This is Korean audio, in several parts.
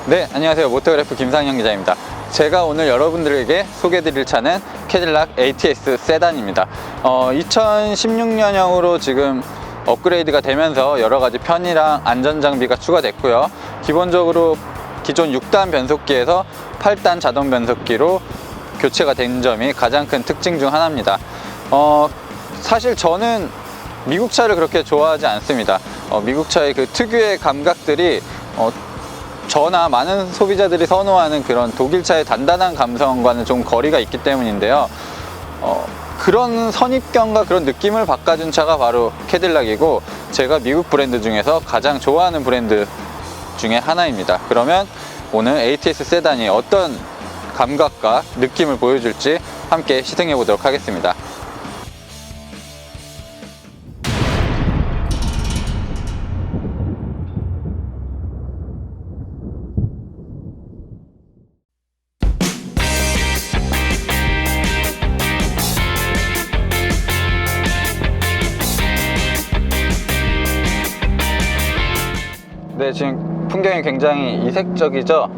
네, 안녕하세요. 모토그래프 김상현 기자입니다. 제가 오늘 여러분들에게 소개해드릴 차는 캐딜락 ATS 세단입니다. 2016년형으로 지금 업그레이드가 되면서 여러가지 편의랑 안전장비가 추가됐고요. 기본적으로 기존 6단 변속기에서 8단 자동 변속기로 교체가 된 점이 가장 큰 특징 중 하나입니다. 사실 저는 미국 차를 그렇게 좋아하지 않습니다. 미국 차의 그 특유의 감각들이 저나 많은 소비자들이 선호하는 그런 독일차의 단단한 감성과는 좀 거리가 있기 때문인데요. 그런 선입견과 그런 느낌을 바꿔준 차가 바로 캐딜락이고, 제가 미국 브랜드 중에서 가장 좋아하는 브랜드 중에 하나입니다. 그러면 오늘 ATS 세단이 어떤 감각과 느낌을 보여줄지 함께 시승해 보도록 하겠습니다. 네, 지금 풍경이 굉장히 이색적이죠?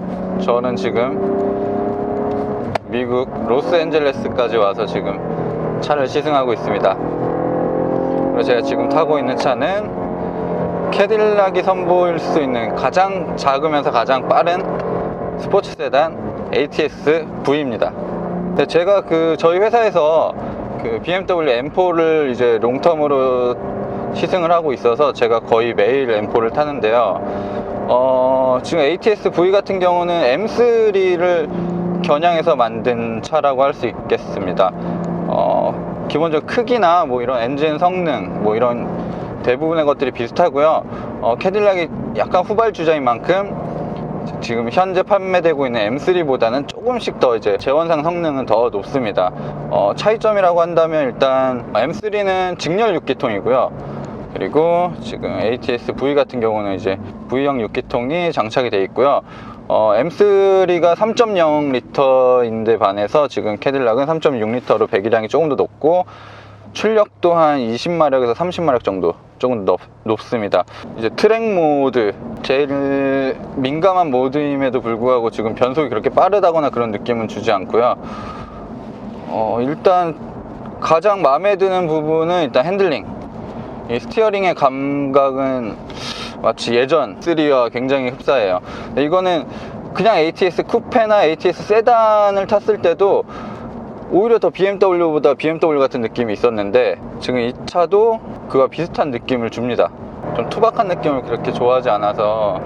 저는 지금 미국 로스앤젤레스까지 와서 지금 차를 시승하고 있습니다. 그리고 제가 지금 타고 있는 차는 캐딜락이 선보일 수 있는 가장 작으면서 가장 빠른 스포츠 세단 ATS V입니다. 네, 제가 저희 회사에서 BMW M4를 이제 롱텀으로 시승을 하고 있어서 제가 거의 매일 M4를 타는데요. 지금 ATS V 같은 경우는 M3를 겨냥해서 만든 차라고 할 수 있겠습니다. 기본적 크기나 뭐 이런 엔진 성능, 뭐 이런 대부분의 것들이 비슷하고요. 캐딜락이 약간 후발주자인 만큼 지금 현재 판매되고 있는 M3보다는 조금씩 더 이제 제원상 성능은 더 높습니다. 차이점이라고 한다면 일단 M3는 직렬 6기통이고요. 그리고 지금 ATS V 같은 경우는 이제 V형 6기통이 장착이 되어 있고요. M3가 3.0L인데 반해서 지금 캐딜락은 3.6L로 배기량이 조금 더 높고, 출력도 한 20마력에서 30마력 정도 조금 더 높습니다. 이제 트랙 모드, 제일 민감한 모드임에도 불구하고 지금 변속이 그렇게 빠르다거나 그런 느낌은 주지 않고요. 일단 가장 마음에 드는 부분은 일단 핸들링. 이 스티어링의 감각은 마치 예전 3와 굉장히 흡사해요. 이거는 그냥 ATS 쿠페나 ATS 세단을 탔을 때도 오히려 더 BMW보다 BMW 같은 느낌이 있었는데, 지금 이 차도 그와 비슷한 느낌을 줍니다. 좀 투박한 느낌을 그렇게 좋아하지 않아서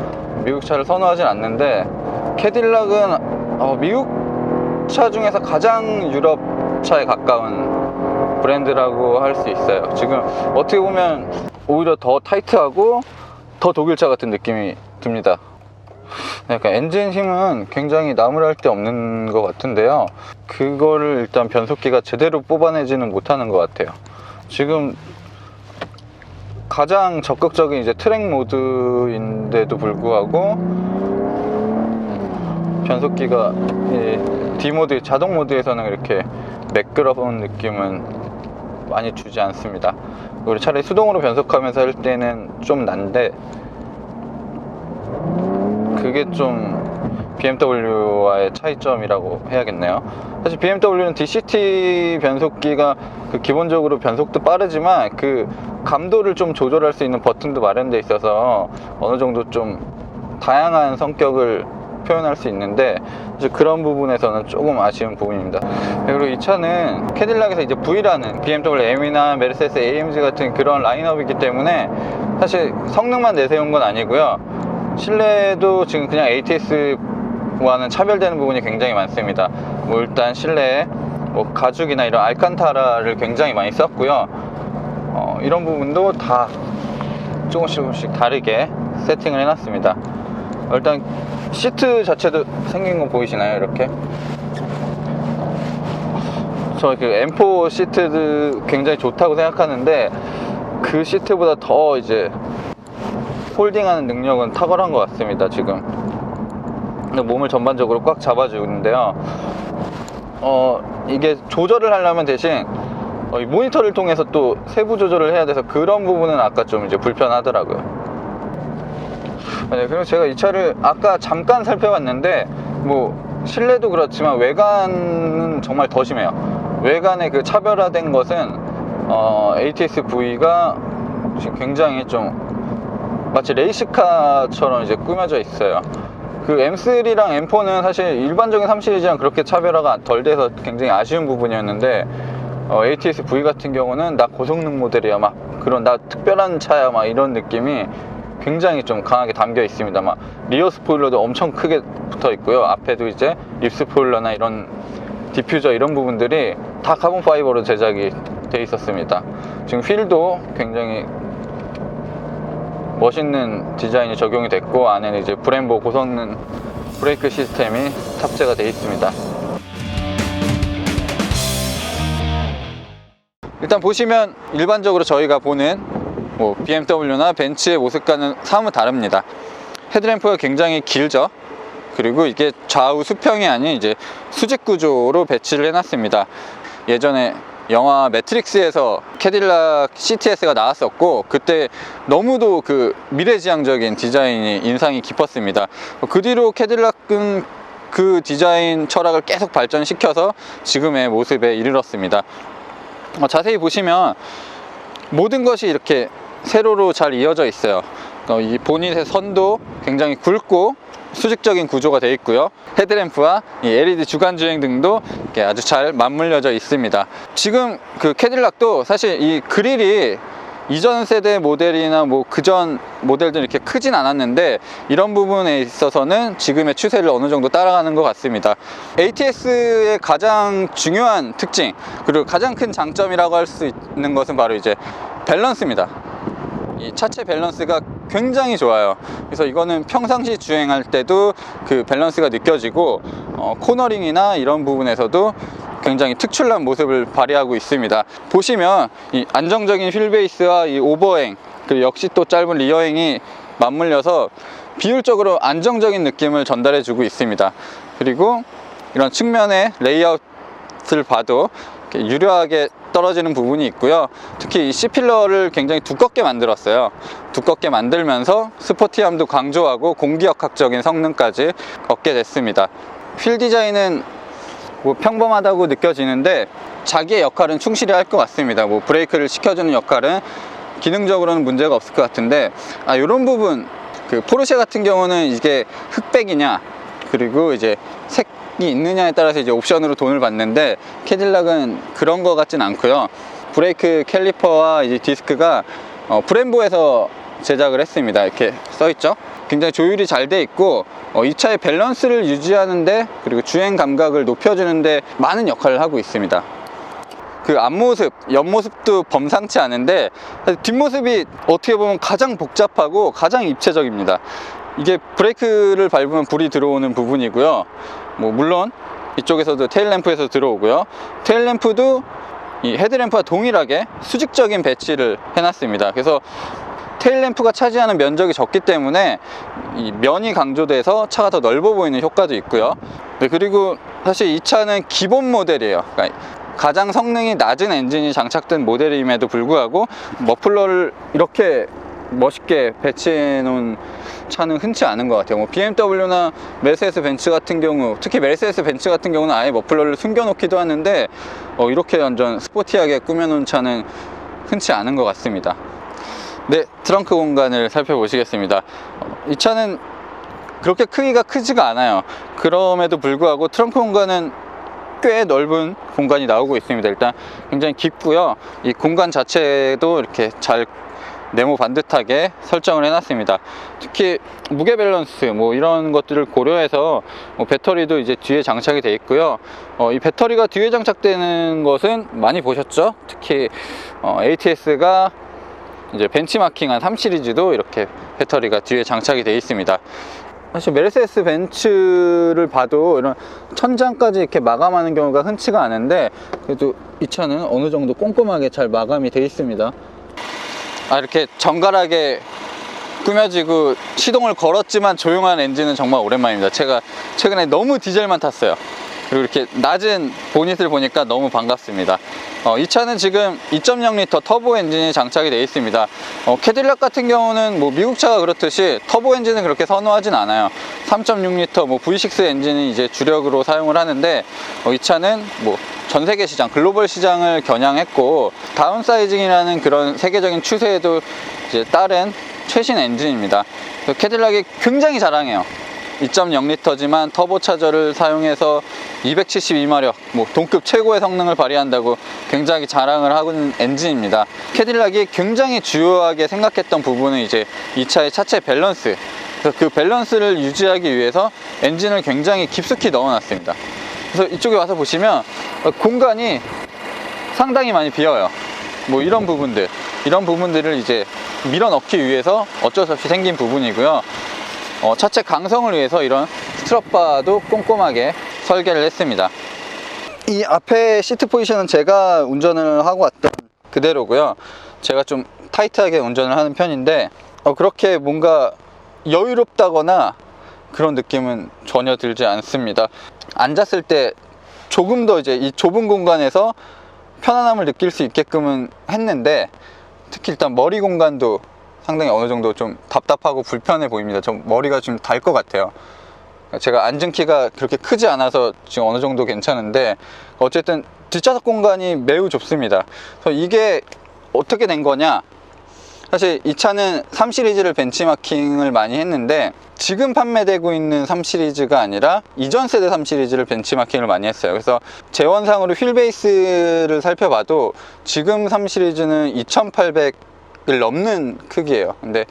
미국 차를 선호하진 않는데, 캐딜락은 미국 차 중에서 가장 유럽 차에 가까운 브랜드라고 할 수 있어요. 지금 어떻게 보면 오히려 더 타이트하고 더 독일차 같은 느낌이 듭니다. 약간 엔진 힘은 굉장히 나무랄 데 없는 것 같은데요, 그거를 일단 변속기가 제대로 뽑아내지는 못하는 것 같아요. 지금 가장 적극적인 이제 트랙 모드인데도 불구하고 변속기가 D 모드, 자동 모드에서는 이렇게 매끄러운 느낌은 많이 주지 않습니다. 우리 차라리 수동으로 변속하면서 할 때는 좀 난데, 그게 좀 BMW와의 차이점이라고 해야겠네요. 사실 BMW는 DCT 변속기가 기본적으로 변속도 빠르지만 그 감도를 좀 조절할 수 있는 버튼도 마련되어 있어서 어느 정도 좀 다양한 성격을 표현할 수 있는데, 그런 부분에서는 조금 아쉬운 부분입니다. 그리고 이 차는 캐딜락에서 이제 V라는 BMW M이나 메르세데스 AMG 같은 그런 라인업이기 때문에 사실 성능만 내세운 건 아니고요. 실내도 지금 그냥 ATS와는 차별되는 부분이 굉장히 많습니다. 뭐 일단 실내에 뭐 가죽이나 이런 알칸타라를 굉장히 많이 썼고요. 이런 부분도 다 조금씩 다르게 세팅을 해놨습니다. 일단 시트 자체도 생긴 거 보이시나요? 이렇게 저 M4 시트도 굉장히 좋다고 생각하는데, 그 시트보다 더 이제 홀딩하는 능력은 탁월한 것 같습니다. 지금 몸을 전반적으로 꽉 잡아주는데요. 이게 조절을 하려면 대신 모니터를 통해서 또 세부 조절을 해야 돼서 그런 부분은 아까 좀 이제 불편하더라고요. 네, 그리고 제가 이 차를 아까 잠깐 살펴봤는데 뭐 실내도 그렇지만 외관은 정말 더 심해요. 외관의 그 차별화된 것은 ATS V가 지금 굉장히 좀 마치 레이스카처럼 이제 꾸며져 있어요. 그 M3랑 M4는 사실 일반적인 3 시리즈랑 그렇게 차별화가 덜 돼서 굉장히 아쉬운 부분이었는데 ATS V 같은 경우는 나 고성능 모델이야, 막 그런 나 특별한 차야, 막 이런 느낌이 굉장히 좀 강하게 담겨 있습니다. 막 리어 스포일러도 엄청 크게 붙어 있고요. 앞에도 이제 립 스포일러나 이런 디퓨저 이런 부분들이 다 카본 파이버로 제작이 돼 있었습니다. 지금 휠도 굉장히 멋있는 디자인이 적용이 됐고, 안에는 이제 브렘보 고성능 브레이크 시스템이 탑재가 되어 있습니다. 일단 보시면 일반적으로 저희가 보는 뭐 BMW나 벤츠의 모습과는 사뭇 다릅니다. 헤드램프가 굉장히 길죠. 그리고 이게 좌우 수평이 아닌 이제 수직 구조로 배치를 해놨습니다. 예전에 영화 매트릭스에서 캐딜락 CTS가 나왔었고, 그때 너무도 그 미래지향적인 디자인이 인상이 깊었습니다. 그 뒤로 캐딜락은 그 디자인 철학을 계속 발전시켜서 지금의 모습에 이르렀습니다. 자세히 보시면 모든 것이 이렇게 세로로 잘 이어져 있어요. 이 보닛의 선도 굉장히 굵고 수직적인 구조가 되어 있고요. 헤드램프와 이 LED 주간주행 등도 이렇게 아주 잘 맞물려져 있습니다. 지금 그 캐딜락도 사실 이 그릴이 이전 세대 모델이나 뭐 그전 모델들은 이렇게 크진 않았는데, 이런 부분에 있어서는 지금의 추세를 어느 정도 따라가는 것 같습니다. ATS의 가장 중요한 특징, 그리고 가장 큰 장점이라고 할 수 있는 것은 바로 이제 밸런스입니다. 이 차체 밸런스가 굉장히 좋아요. 그래서 이거는 평상시 주행할 때도 그 밸런스가 느껴지고, 코너링이나 이런 부분에서도 굉장히 특출난 모습을 발휘하고 있습니다. 보시면 이 안정적인 휠베이스와 이 오버행, 그리고 역시 또 짧은 리어행이 맞물려서 비율적으로 안정적인 느낌을 전달해 주고 있습니다. 그리고 이런 측면의 레이아웃을 봐도 이렇게 유려하게 떨어지는 부분이 있고요. 특히 이 C필러를 굉장히 두껍게 만들었어요. 두껍게 만들면서 스포티함도 강조하고 공기역학적인 성능까지 얻게 됐습니다. 휠 디자인은 뭐 평범하다고 느껴지는데 자기의 역할은 충실히 할 것 같습니다. 뭐 브레이크를 시켜주는 역할은 기능적으로는 문제가 없을 것 같은데, 이런 부분, 그 포르쉐 같은 경우는 이게 흑백이냐 그리고 이제 색이 있느냐에 따라서 이제 옵션으로 돈을 받는데, 캐딜락은 그런 것 같진 않고요. 브레이크 캘리퍼와 이제 디스크가 브렘보에서 제작을 했습니다. 이렇게 써있죠. 굉장히 조율이 잘 돼 있고, 이 차의 밸런스를 유지하는데, 그리고 주행 감각을 높여주는데 많은 역할을 하고 있습니다. 그 앞모습, 옆모습도 범상치 않은데 뒷모습이 어떻게 보면 가장 복잡하고 가장 입체적입니다. 이게 브레이크를 밟으면 불이 들어오는 부분이고요. 뭐 물론 이쪽에서도 테일램프에서 들어오고요. 테일램프도 이 헤드램프와 동일하게 수직적인 배치를 해놨습니다. 그래서 테일램프가 차지하는 면적이 적기 때문에 이 면이 강조돼서 차가 더 넓어 보이는 효과도 있고요. 네, 그리고 사실 이 차는 기본 모델이에요. 그러니까 가장 성능이 낮은 엔진이 장착된 모델임에도 불구하고 머플러를 이렇게 멋있게 배치해 놓은 차는 흔치 않은 것 같아요. 뭐 BMW나 메르세데스 벤츠 같은 경우, 특히 메르세데스 벤츠 같은 경우는 아예 머플러를 숨겨놓기도 하는데 이렇게 완전 스포티하게 꾸며놓은 차는 흔치 않은 것 같습니다. 네, 트렁크 공간을 살펴보시겠습니다. 이 차는 그렇게 크기가 크지가 않아요. 그럼에도 불구하고 트렁크 공간은 꽤 넓은 공간이 나오고 있습니다. 일단 굉장히 깊고요. 이 공간 자체도 이렇게 잘 네모 반듯하게 설정을 해놨습니다. 특히 무게 밸런스 뭐 이런 것들을 고려해서 배터리도 이제 뒤에 장착이 되어 있고요. 이 배터리가 뒤에 장착되는 것은 많이 보셨죠? 특히 ATS가 이제 벤치마킹한 3 시리즈도 이렇게 배터리가 뒤에 장착이 되어 있습니다. 사실 메르세데스 벤츠를 봐도 이런 천장까지 이렇게 마감하는 경우가 흔치가 않은데, 그래도 이 차는 어느 정도 꼼꼼하게 잘 마감이 되어 있습니다. 이렇게 정갈하게 꾸며지고 시동을 걸었지만 조용한 엔진은 정말 오랜만입니다. 제가 최근에 너무 디젤만 탔어요. 그리고 이렇게 낮은 보닛을 보니까 너무 반갑습니다. 이 차는 지금 2.0L 터보 엔진이 장착이 되어 있습니다. 캐딜락 같은 경우는 뭐 미국 차가 그렇듯이 터보 엔진은 그렇게 선호하진 않아요. 3.6L 뭐 V6 엔진이 이제 주력으로 사용을 하는데, 이 차는 뭐 전 세계 시장, 글로벌 시장을 겨냥했고 다운사이징이라는 그런 세계적인 추세에도 이제 따른 최신 엔진입니다. 캐딜락이 굉장히 자랑해요. 2.0L지만 터보차저를 사용해서 272마력, 뭐 동급 최고의 성능을 발휘한다고 굉장히 자랑을 하는 엔진입니다. 캐딜락이 굉장히 주요하게 생각했던 부분은 이제 이 차의 차체 밸런스. 그래서 그 밸런스를 유지하기 위해서 엔진을 굉장히 깊숙이 넣어놨습니다. 그래서 이쪽에 와서 보시면 공간이 상당히 많이 비어요. 뭐 이런 부분들을 이제 밀어 넣기 위해서 어쩔 수 없이 생긴 부분이고요. 차체 강성을 위해서 이런 스트럿바도 꼼꼼하게 설계를 했습니다. 이 앞에 시트 포지션은 제가 운전을 하고 왔던 그대로고요. 제가 좀 타이트하게 운전을 하는 편인데 그렇게 뭔가 여유롭다거나 그런 느낌은 전혀 들지 않습니다. 앉았을 때 조금 더 이제 이 좁은 공간에서 편안함을 느낄 수 있게끔은 했는데, 특히 일단 머리 공간도 상당히 어느 정도 좀 답답하고 불편해 보입니다. 좀 머리가 좀 달 것 같아요. 제가 앉은 키가 그렇게 크지 않아서 지금 어느 정도 괜찮은데, 어쨌든 뒷좌석 공간이 매우 좁습니다. 그래서 이게 어떻게 된 거냐, 사실 이 차는 3 시리즈를 벤치마킹을 많이 했는데 지금 판매되고 있는 3 시리즈가 아니라 이전 세대 3 시리즈를 벤치마킹을 많이 했어요. 그래서 재원상으로 휠베이스를 살펴봐도 지금 3 시리즈는 2800을 넘는 크기예요. 근데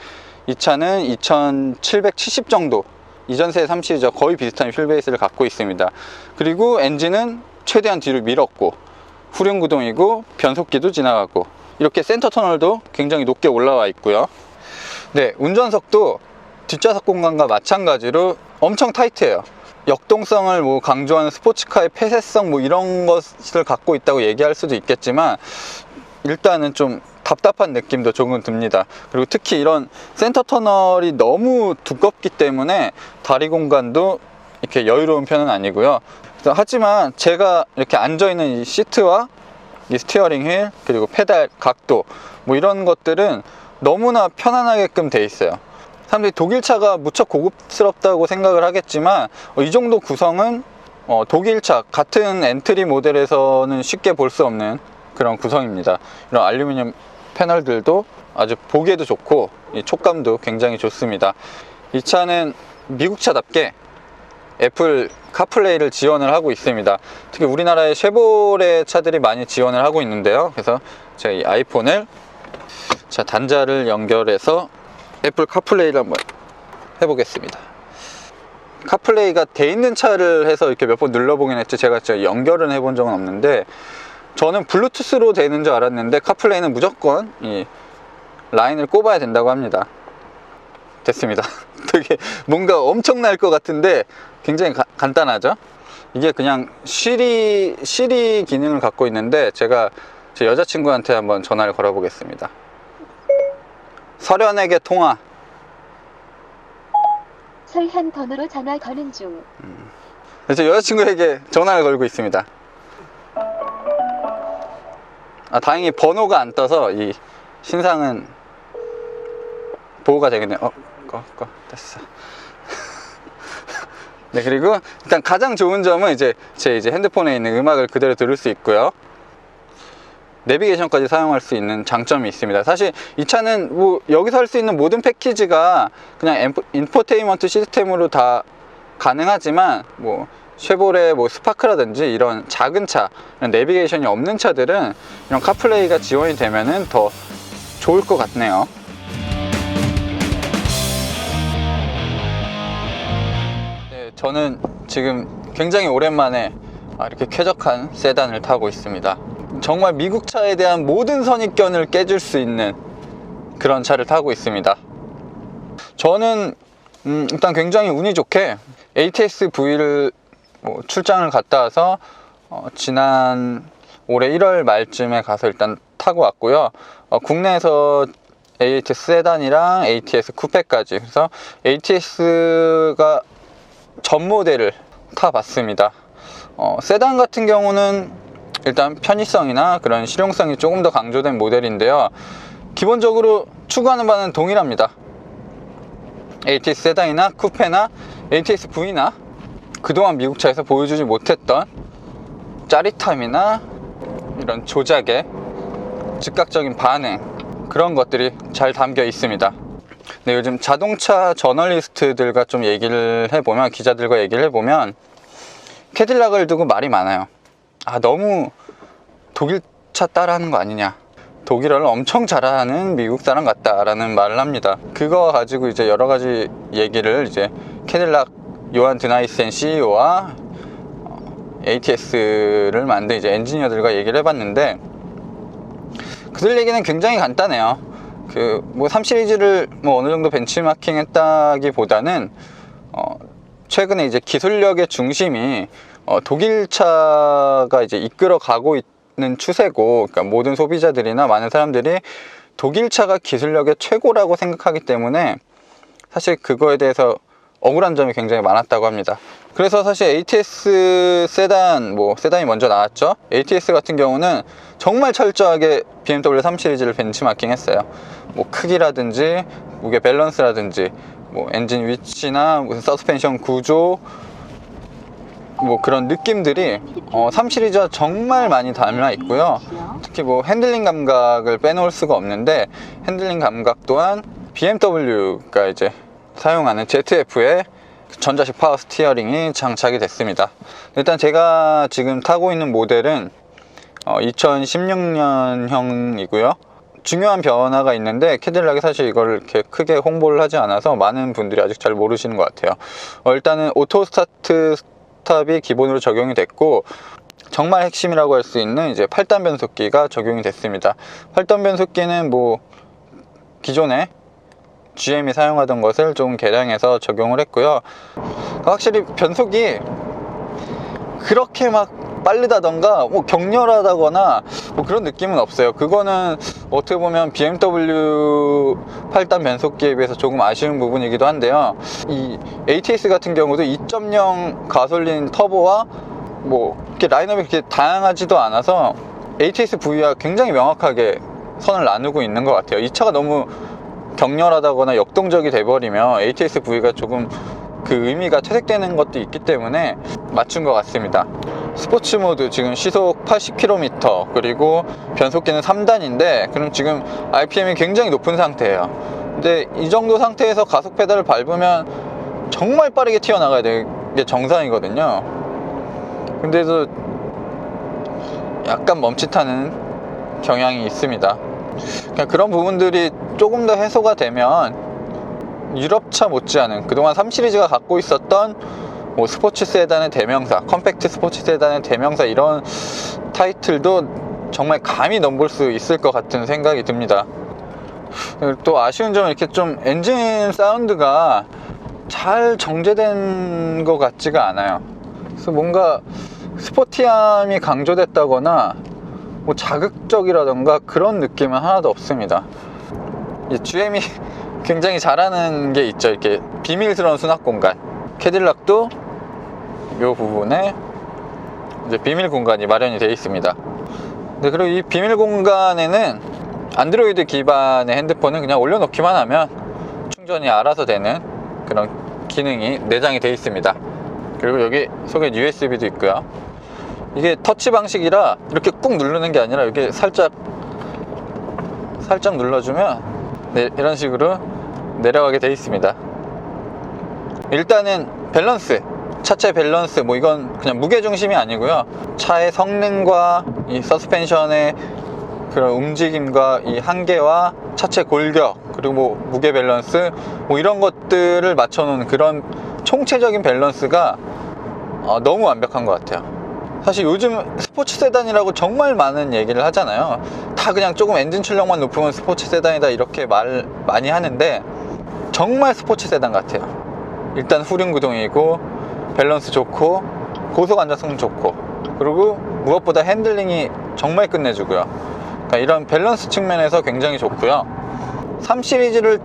이 차는 2770 정도, 이전 세대 3 시리즈와 거의 비슷한 휠베이스를 갖고 있습니다. 그리고 엔진은 최대한 뒤로 밀었고 후륜구동이고 변속기도 지나가고, 이렇게 센터 터널도 굉장히 높게 올라와 있고요. 네, 운전석도 뒷좌석 공간과 마찬가지로 엄청 타이트해요. 역동성을 뭐 강조하는 스포츠카의 폐쇄성 뭐 이런 것을 갖고 있다고 얘기할 수도 있겠지만, 일단은 좀 답답한 느낌도 조금 듭니다. 그리고 특히 이런 센터 터널이 너무 두껍기 때문에 다리 공간도 이렇게 여유로운 편은 아니고요. 하지만 제가 이렇게 앉아있는 이 시트와 이 스티어링 휠, 그리고 페달 각도 뭐 이런 것들은 너무나 편안하게끔 돼 있어요. 사람들이 독일차가 무척 고급스럽다고 생각을 하겠지만 이 정도 구성은 독일차 같은 엔트리 모델에서는 쉽게 볼 수 없는 그런 구성입니다. 이런 알루미늄 패널들도 아주 보기에도 좋고 이 촉감도 굉장히 좋습니다. 이 차는 미국 차답게 애플 카플레이를 지원을 하고 있습니다. 특히 우리나라의 쉐보레 차들이 많이 지원을 하고 있는데요. 그래서 제가 이 아이폰을 단자를 연결해서 애플 카플레이를 한번 해보겠습니다. 카플레이가 돼 있는 차를 해서 이렇게 몇 번 눌러보긴 했지, 제가 연결은 해본 적은 없는데, 저는 블루투스로 되는 줄 알았는데 카플레이는 무조건 이 라인을 꼽아야 된다고 합니다. 됐습니다. 되게 뭔가 엄청날 것 같은데 굉장히 간단하죠. 이게 그냥 시리 기능을 갖고 있는데, 제가 제 여자친구한테 한번 전화를 걸어 보겠습니다. 설현에게 통화. 설현 번호로 전화 거는 중. 그래서 여자친구에게 전화를 걸고 있습니다. 다행히 번호가 안 떠서 이 신상은 보호가 되겠네요. 됐어. 네, 그리고 일단 가장 좋은 점은 제 핸드폰에 있는 음악을 그대로 들을 수 있고요. 내비게이션까지 사용할 수 있는 장점이 있습니다. 사실 이 차는 뭐 여기서 할 수 있는 모든 패키지가 그냥 인포테인먼트 시스템으로 다 가능하지만, 뭐 쉐보레 뭐 스파크라든지 이런 작은 차, 이런 내비게이션이 없는 차들은 이런 카플레이가 지원이 되면은 더 좋을 것 같네요. 네, 저는 지금 굉장히 오랜만에 이렇게 쾌적한 세단을 타고 있습니다. 정말 미국 차에 대한 모든 선입견을 깨줄 수 있는 그런 차를 타고 있습니다. 저는 일단 굉장히 운이 좋게 ATS V를 출장을 갔다 와서 지난 올해 1월 말쯤에 가서 일단 타고 왔고요. 국내에서 ATS 세단이랑 ATS 쿠페까지, 그래서 ATS가 전 모델을 타봤습니다. 세단 같은 경우는 일단 편의성이나 그런 실용성이 조금 더 강조된 모델인데요. 기본적으로 추구하는 바는 동일합니다. ATS 세단이나 쿠페나 ATS V나 그동안 미국 차에서 보여주지 못했던 짜릿함이나 이런 조작의 즉각적인 반응, 그런 것들이 잘 담겨 있습니다. 네, 요즘 자동차 저널리스트들과 좀 얘기를 해보면, 기자들과 얘기를 해보면 캐딜락을 두고 말이 많아요. 너무 독일차 따라하는 거 아니냐, 독일어를 엄청 잘하는 미국 사람 같다라는 말을 합니다. 그거 가지고 이제 여러 가지 얘기를 이제 캐딜락 요한 드나이센 CEO와 ATS를 만든 이제 엔지니어들과 얘기를 해봤는데, 그들 얘기는 굉장히 간단해요. 뭐 3 시리즈를 뭐 어느 정도 벤치마킹 했다기보다는 최근에 이제 기술력의 중심이 독일차가 이제 이끌어 가고 있는 추세고, 그러니까 모든 소비자들이나 많은 사람들이 독일차가 기술력의 최고라고 생각하기 때문에 사실 그거에 대해서 억울한 점이 굉장히 많았다고 합니다. 그래서 사실 ATS 세단, 뭐 세단이 먼저 나왔죠. ATS 같은 경우는 정말 철저하게 BMW 3 시리즈를 벤치마킹 했어요. 뭐 크기라든지 무게 밸런스라든지 뭐 엔진 위치나 무슨 서스펜션 구조, 뭐 그런 느낌들이 3 시리즈와 정말 많이 닮아 있고요. 특히 뭐 핸들링 감각을 빼놓을 수가 없는데, 핸들링 감각 또한 BMW가 이제 사용하는 ZF의 전자식 파워 스티어링이 장착이 됐습니다. 일단 제가 지금 타고 있는 모델은 2016년형이고요. 중요한 변화가 있는데 캐딜락이 사실 이걸 이렇게 크게 홍보를 하지 않아서 많은 분들이 아직 잘 모르시는 것 같아요. 일단은 오토 스타트 스탑이 기본으로 적용이 됐고, 정말 핵심이라고 할 수 있는 이제 8단 변속기가 적용이 됐습니다. 8단 변속기는 뭐 기존에 GM이 사용하던 것을 좀 개량해서 적용을 했고요. 확실히 변속이 그렇게 막 빠르다던가 뭐 격렬하다거나 뭐 그런 느낌은 없어요. 그거는 어떻게 보면 BMW 8단 변속기에 비해서 조금 아쉬운 부분이기도 한데요. 이 ATS 같은 경우도 2.0 가솔린 터보와 뭐 이렇게 라인업이 그렇게 다양하지도 않아서 ATS V와 굉장히 명확하게 선을 나누고 있는 것 같아요. 이 차가 너무 격렬하다거나 역동적이 돼버리면 ATS V가 조금 그 의미가 퇴색되는 것도 있기 때문에 맞춘 것 같습니다. 스포츠 모드 지금 시속 80km, 그리고 변속기는 3단인데 그럼 지금 RPM이 굉장히 높은 상태예요. 근데 이 정도 상태에서 가속 페달을 밟으면 정말 빠르게 튀어나가야 되는 게 정상이거든요. 근데도 약간 멈칫하는 경향이 있습니다. 그런 부분들이 조금 더 해소가 되면 유럽차 못지않은 그동안 3 시리즈가 갖고 있었던 뭐 스포츠 세단의 대명사, 컴팩트 스포츠 세단의 대명사, 이런 타이틀도 정말 감히 넘볼 수 있을 것 같은 생각이 듭니다. 또 아쉬운 점은 이렇게 좀 엔진 사운드가 잘 정제된 것 같지가 않아요. 그래서 뭔가 스포티함이 강조됐다거나 뭐 자극적이라던가 그런 느낌은 하나도 없습니다. 이 GM이 굉장히 잘하는 게 있죠. 이렇게 비밀스러운 수납 공간. 캐딜락도 이 부분에 이제 비밀 공간이 마련이 되어 있습니다. 네, 그리고 이 비밀 공간에는 안드로이드 기반의 핸드폰은 그냥 올려놓기만 하면 충전이 알아서 되는 그런 기능이 내장이 되어 있습니다. 그리고 여기 속에 USB도 있고요. 이게 터치 방식이라 이렇게 꾹 누르는 게 아니라 이렇게 살짝 눌러주면 네, 이런 식으로 내려가게 되어 있습니다. 일단은 밸런스, 차체 밸런스, 뭐 이건 그냥 무게중심이 아니고요. 차의 성능과 이 서스펜션의 그런 움직임과 이 한계와 차체 골격, 그리고 뭐 무게 밸런스, 뭐 이런 것들을 맞춰놓은 그런 총체적인 밸런스가 너무 완벽한 것 같아요. 사실 요즘 스포츠 세단이라고 정말 많은 얘기를 하잖아요. 다 그냥 조금 엔진 출력만 높으면 스포츠 세단이다 이렇게 말 많이 하는데 정말 스포츠 세단 같아요. 일단 후륜 구동이고 밸런스 좋고 고속 안정성 좋고, 그리고 무엇보다 핸들링이 정말 끝내주고요. 그러니까 이런 밸런스 측면에서 굉장히 좋고요. 3 시리즈를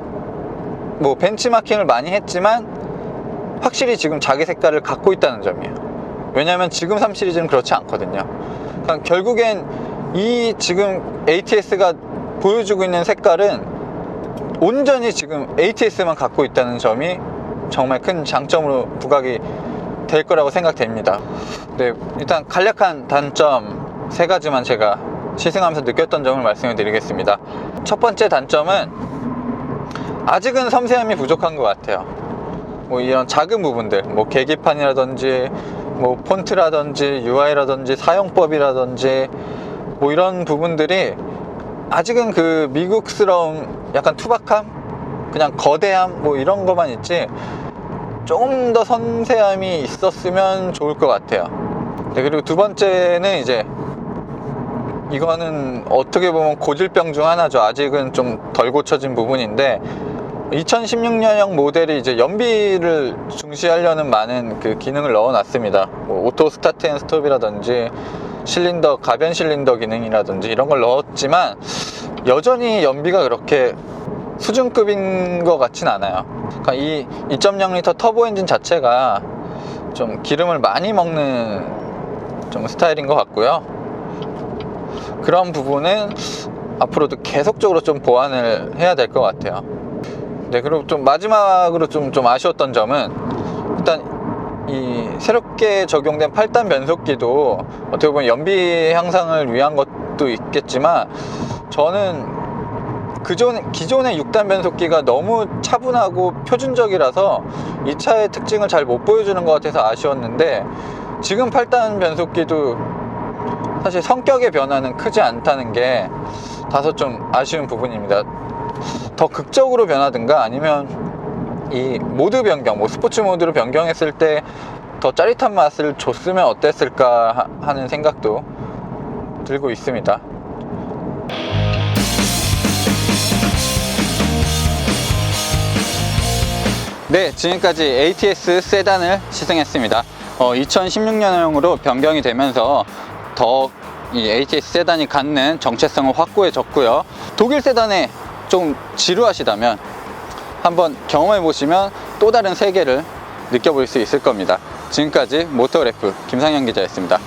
뭐 벤치마킹을 많이 했지만 확실히 지금 자기 색깔을 갖고 있다는 점이에요. 왜냐하면 지금 3 시리즈는 그렇지 않거든요. 그러니까 결국엔 이 지금 ATS가 보여주고 있는 색깔은 온전히 지금 ATS만 갖고 있다는 점이 정말 큰 장점으로 부각이 될 거라고 생각됩니다. 네, 일단 간략한 단점 3가지만 제가 시승하면서 느꼈던 점을 말씀을 드리겠습니다. 첫 번째 단점은 아직은 섬세함이 부족한 것 같아요. 뭐 이런 작은 부분들, 뭐 계기판이라든지 뭐 폰트라든지 UI라든지 사용법이라든지 뭐 이런 부분들이 아직은 그 미국스러운 약간 투박함, 그냥 거대함 뭐 이런 것만 있지 조금 더 섬세함이 있었으면 좋을 것 같아요. 네, 그리고 두 번째는 이제 이거는 어떻게 보면 고질병 중 하나죠. 아직은 좀 덜 고쳐진 부분인데 2016년형 모델이 이제 연비를 중시하려는 많은 그 기능을 넣어놨습니다. 뭐 오토 스타트 앤 스톱이라든지 실린더, 가변 실린더 기능이라든지 이런 걸 넣었지만 여전히 연비가 그렇게 수준급인 것 같진 않아요. 그러니까 이 2.0L 터보 엔진 자체가 좀 기름을 많이 먹는 좀 스타일인 것 같고요. 그런 부분은 앞으로도 계속적으로 좀 보완을 해야 될 것 같아요. 네, 그리고 좀 마지막으로 좀 아쉬웠던 점은 일단 이 새롭게 적용된 8단 변속기도 어떻게 보면 연비 향상을 위한 것도 있겠지만 저는 기존의 6단 변속기가 너무 차분하고 표준적이라서 이 차의 특징을 잘 못 보여주는 것 같아서 아쉬웠는데 지금 8단 변속기도 사실 성격의 변화는 크지 않다는 게 다소 좀 아쉬운 부분입니다. 더 극적으로 변하든가 아니면 이 모드 변경, 뭐 스포츠 모드로 변경했을 때 더 짜릿한 맛을 줬으면 어땠을까 하는 생각도 들고 있습니다. 네, 지금까지 ATS 세단을 시승했습니다. 2016년형으로 변경이 되면서 더 이 ATS 세단이 갖는 정체성을 확고해졌고요. 독일 세단에 좀 지루하시다면 한번 경험해 보시면 또 다른 세계를 느껴볼 수 있을 겁니다. 지금까지 모터그래프 김상현 기자였습니다.